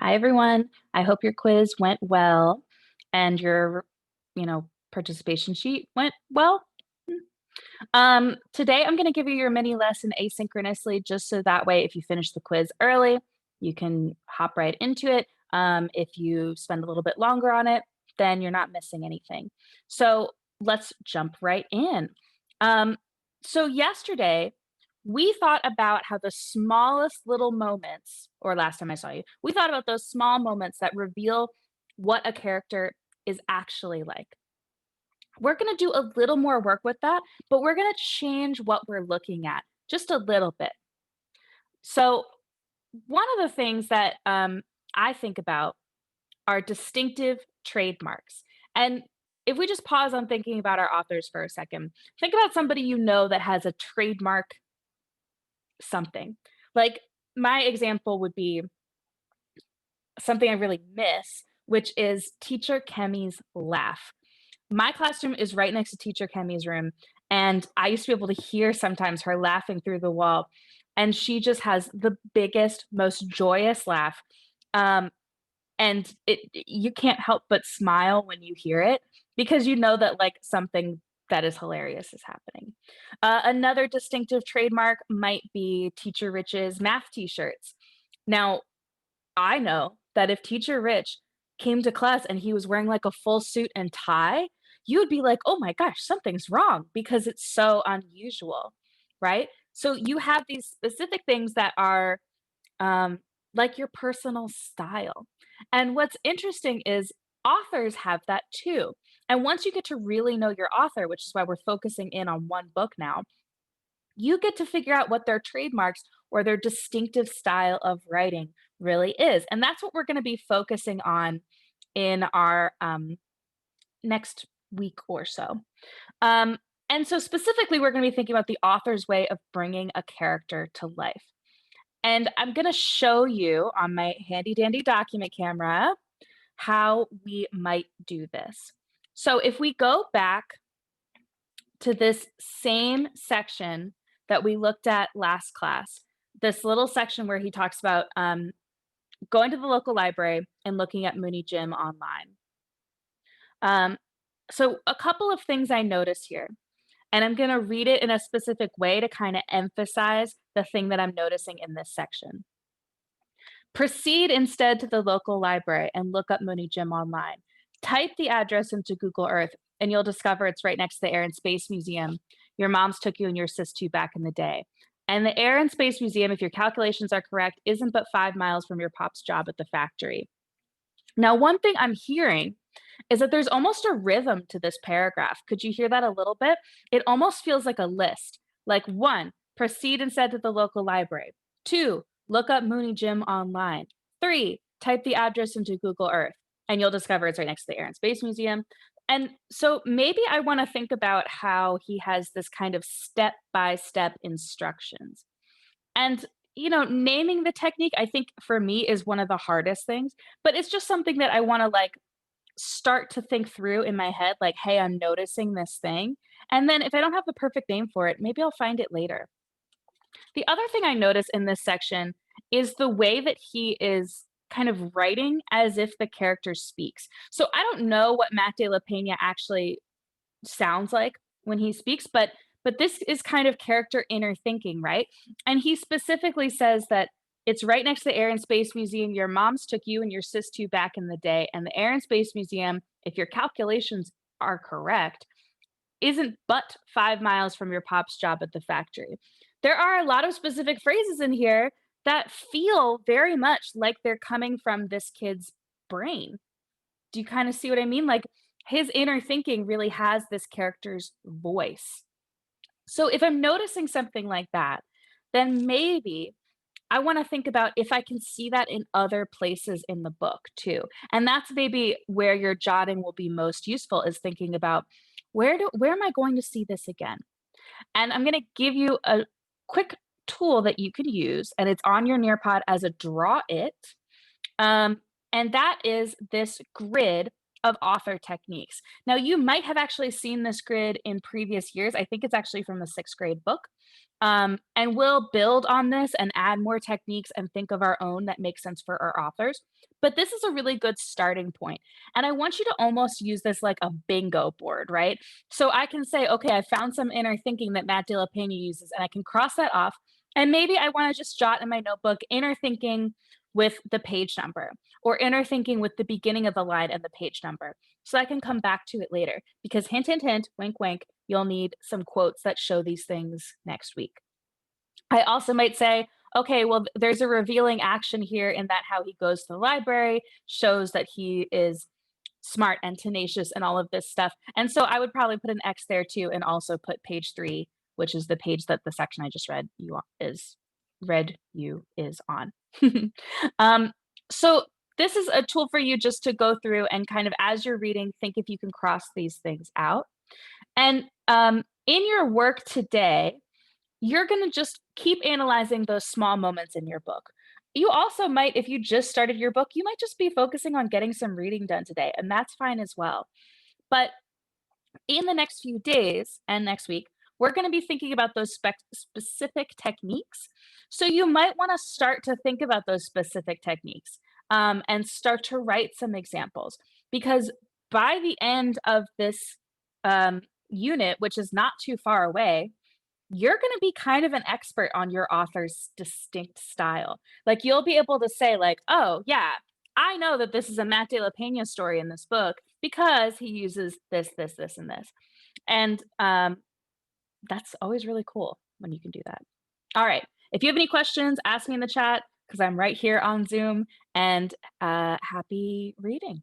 Hi, everyone. I hope your quiz went well and your, participation sheet went well. Today I'm going to give you your mini lesson asynchronously, just so that way, if you finish the quiz early, you can hop right into it. If you spend a little bit longer on it, then you're not missing anything. So let's jump right in. Um, so yesterday, we thought about how the smallest little moments, or last time I saw you, we thought about those small moments that reveal what a character is actually like. We're gonna do a little more work with that, but we're gonna change what we're looking at just a little bit. So, one of the things that I think about are distinctive trademarks. And if we just pause on thinking about our authors for a second, think about somebody you know that has a trademark something. Like my example would be something I really miss, which is Teacher Kemi's laugh. My classroom is right next to Teacher Kemi's room, and I used to be able to hear sometimes her laughing through the wall, and she just has the biggest, most joyous laugh, um, and you can't help but smile when you hear it because you know that, like, something that is hilarious is happening. Another distinctive trademark might be Teacher Rich's math T-shirts. Now, I know that if Teacher Rich came to class and he was wearing like a full suit and tie, you would be like, "Oh my gosh, something's wrong," because it's so unusual, right? So you have these specific things that are like your personal style. And what's interesting is authors have that too. And once you get to really know your author, which is why we're focusing in on one book now, you get to figure out what their trademarks or their distinctive style of writing really is. And that's what we're going to be focusing on in our next week or so. Um, and so, specifically, we're going to be thinking about the author's way of bringing a character to life. And I'm going to show you on my handy dandy document camera how we might do this. So, if we go back to this same section that we looked at last class, this little section where he talks about going to the local library and looking at Mooney Jim online. Um, so, a couple of things I notice here, and I'm going to read it in a specific way to kind of emphasize the thing that I'm noticing in this section. Proceed instead to the local library and look up Mooney Jim online. Type the address into Google Earth and you'll discover it's right next to the Air and Space Museum. Your mom's took you and your sis to back in the day. And the Air and Space Museum, if your calculations are correct, isn't but 5 miles from your pop's job at the factory. Now, one thing I'm hearing is that there's almost a rhythm to this paragraph. Could you hear that a little bit? It almost feels like a list. Like one, proceed instead to the local library. Two, look up Mooney Jim online. Three, type the address into Google Earth and you'll discover it's right next to the Air and Space Museum. And so maybe I want to think about how he has this kind of step by step instructions. And, naming the technique, I think for me is one of the hardest things, but it's just something that I want to like start to think through in my head, like, hey, I'm noticing this thing. And then if I don't have the perfect name for it, maybe I'll find it later. The other thing I notice in this section is the way that he is kind of writing as if the character speaks. So I don't know what Matt De La Pena actually sounds like when he speaks, but this is kind of character inner thinking, right? And he specifically says that it's right next to the Air and Space Museum. Your moms took you and your sis to back in the day, and the Air and Space Museum, if your calculations are correct, isn't but 5 miles from your pop's job at the factory. There are a lot of specific phrases in here that feel very much like they're coming from this kid's brain. Do you kind of see what I mean? Like his inner thinking really has this character's voice. So if I'm noticing something like that, then maybe I want to think about if I can see that in other places in the book too. And that's maybe where your jotting will be most useful is thinking about where am I going to see this again? And I'm going to give you a quick tool that you could use and it's on your Nearpod as a draw it. Um, and that is this grid of author techniques. Now, you might have actually seen this grid in previous years. I think it's actually from the sixth grade book. And we'll build on this and add more techniques and think of our own that make sense for our authors. But this is a really good starting point. And I want you to almost use this like a bingo board, right? So I can say, okay, I found some inner thinking that Matt De La Pena uses, and I can cross that off. And maybe I want to just jot in my notebook inner thinking with the page number, or inner thinking with the beginning of the line and the page number. So I can come back to it later because hint, hint, hint, wink, wink, you'll need some quotes that show these things next week. I also might say, okay, well, there's a revealing action here in that how he goes to the library shows that he is smart and tenacious and all of this stuff. And so I would probably put an X there too, and also put page 3, which is the page that the section I just read you is on. um, so this is a tool for you just to go through and kind of as you're reading, think if you can cross these things out. And in your work today, you're going to just keep analyzing those small moments in your book. You also might, if you just started your book, you might just be focusing on getting some reading done today, and that's fine as well. But in the next few days and next week, we're going to be thinking about those specific techniques. So you might want to start to think about those specific techniques and start to write some examples because by the end of this unit, which is not too far away, you're going to be kind of an expert on your author's distinct style. Like you'll be able to say like, "Oh, yeah, I know that this is a Matt De La Pena story in this book because he uses this, this, this, and this." And that's always really cool when you can do that. All right. If you have any questions, ask me in the chat because I'm right here on Zoom and happy reading.